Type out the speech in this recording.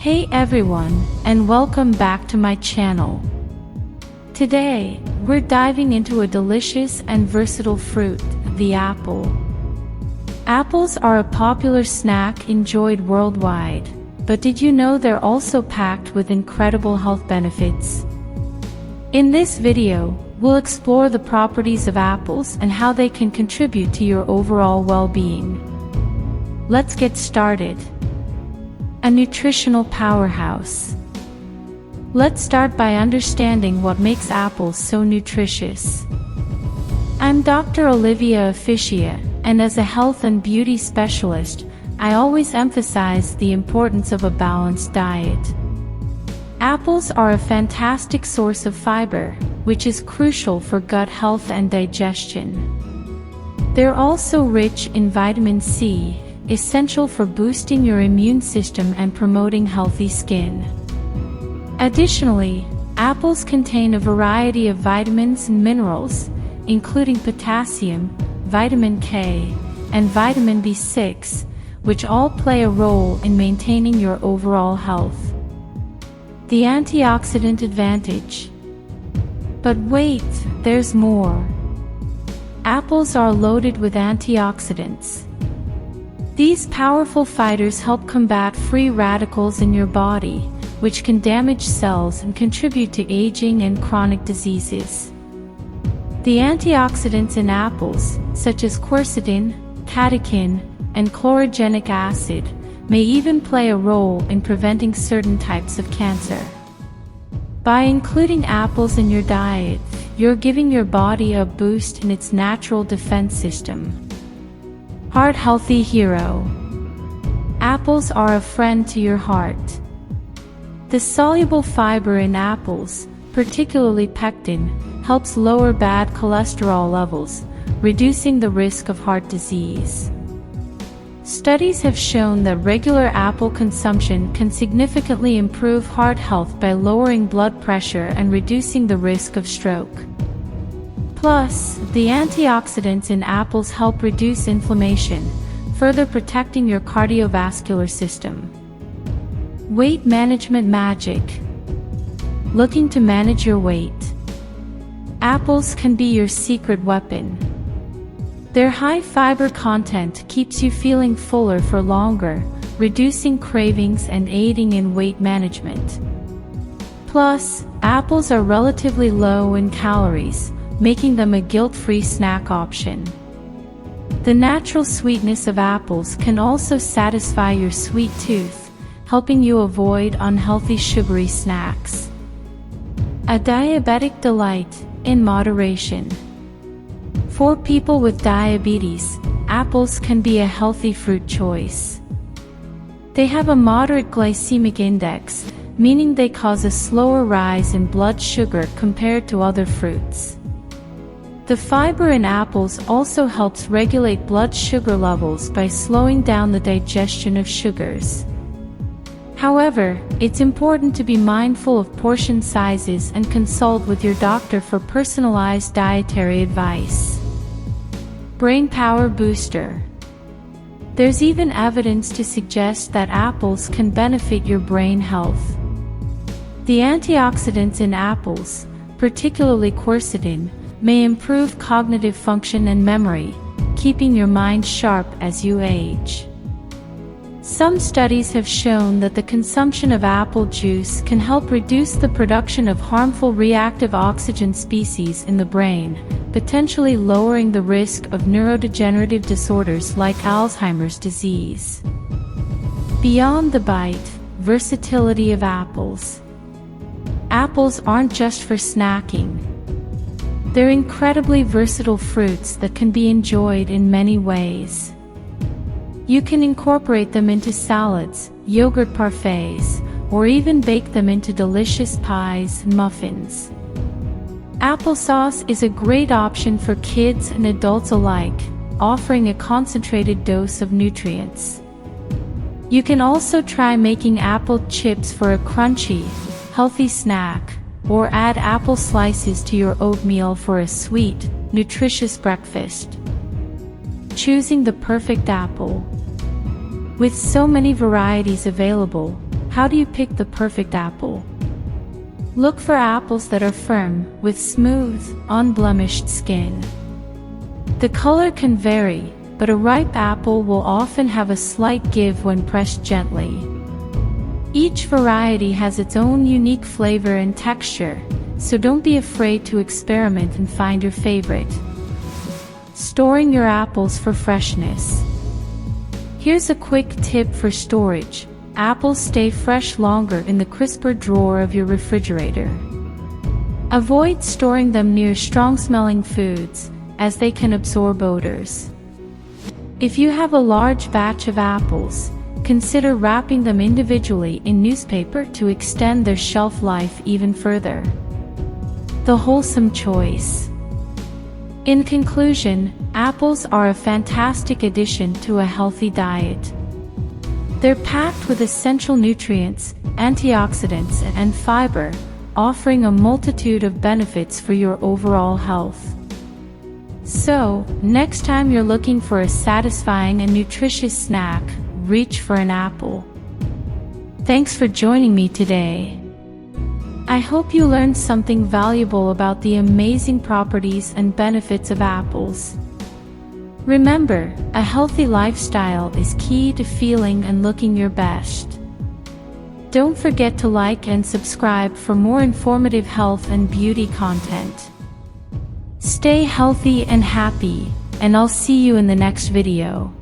Hey everyone, and welcome back to my channel. Today, we're diving into a delicious and versatile fruit, the apple. Apples are a popular snack enjoyed worldwide, but did you know they're also packed with incredible health benefits? In this video, we'll explore the properties of apples and how they can contribute to your overall well-being. Let's get started. A nutritional powerhouse. Let's start by understanding what makes apples so nutritious. I'm Dr. Olivia Officia, and as a health and beauty specialist, I always emphasize the importance of a balanced diet. Apples are a fantastic source of fiber, which is crucial for gut health and digestion. They're also rich in vitamin C, essential for boosting your immune system and promoting healthy skin. Additionally, apples contain a variety of vitamins and minerals, including potassium, vitamin K, and vitamin B6, which all play a role in maintaining your overall health. The Antioxidant Advantage. But wait, there's more. Apples are loaded with antioxidants. These powerful fighters help combat free radicals in your body, which can damage cells and contribute to aging and chronic diseases. The antioxidants in apples, such as quercetin, catechin, and chlorogenic acid, may even play a role in preventing certain types of cancer. By including apples in your diet, you're giving your body a boost in its natural defense system. Heart-healthy hero. Apples are a friend to your heart. The soluble fiber in apples, particularly pectin, helps lower bad cholesterol levels, reducing the risk of heart disease. Studies have shown that regular apple consumption can significantly improve heart health by lowering blood pressure and reducing the risk of stroke. Plus, the antioxidants in apples help reduce inflammation, further protecting your cardiovascular system. Weight management magic. Looking to manage your weight? Apples can be your secret weapon. Their high fiber content keeps you feeling fuller for longer, reducing cravings and aiding in weight management. Plus, apples are relatively low in calories, making them a guilt-free snack option. The natural sweetness of apples can also satisfy your sweet tooth, helping you avoid unhealthy sugary snacks. A diabetic delight, in moderation. For people with diabetes, apples can be a healthy fruit choice. They have a moderate glycemic index, meaning they cause a slower rise in blood sugar compared to other fruits. The fiber in apples also helps regulate blood sugar levels by slowing down the digestion of sugars. However, it's important to be mindful of portion sizes and consult with your doctor for personalized dietary advice. Brainpower Booster. There's even evidence to suggest that apples can benefit your brain health. The antioxidants in apples, particularly quercetin, may improve cognitive function and memory, keeping your mind sharp as you age. Some studies have shown that the consumption of apple juice can help reduce the production of harmful reactive oxygen species in the brain, potentially lowering the risk of neurodegenerative disorders like Alzheimer's disease. Beyond the bite, versatility of apples. Apples aren't just for snacking. They're incredibly versatile fruits that can be enjoyed in many ways. You can incorporate them into salads, yogurt parfaits, or even bake them into delicious pies and muffins. Applesauce is a great option for kids and adults alike, offering a concentrated dose of nutrients. You can also try making apple chips for a crunchy, healthy snack, or add apple slices to your oatmeal for a sweet, nutritious breakfast. Choosing the perfect apple. With so many varieties available, How do you pick the perfect apple? Look for apples that are firm, with smooth, unblemished skin. The color can vary, but a ripe apple will often have a slight give when pressed gently. Each variety has its own unique flavor and texture, so don't be afraid to experiment and find your favorite. Storing your apples for freshness. Here's a quick tip for storage. Apples stay fresh longer in the crisper drawer of your refrigerator. Avoid storing them near strong-smelling foods, as they can absorb odors. If you have a large batch of apples, consider wrapping them individually in newspaper to extend their shelf life even further. The wholesome choice. In conclusion, apples are a fantastic addition to a healthy diet. They're packed with essential nutrients, antioxidants, and fiber, offering a multitude of benefits for your overall health. So, next time you're looking for a satisfying and nutritious snack, reach for an apple. Thanks for joining me today. I hope you learned something valuable about the amazing properties and benefits of apples. Remember, a healthy lifestyle is key to feeling and looking your best. Don't forget to like and subscribe for more informative health and beauty content. Stay healthy and happy, and I'll see you in the next video.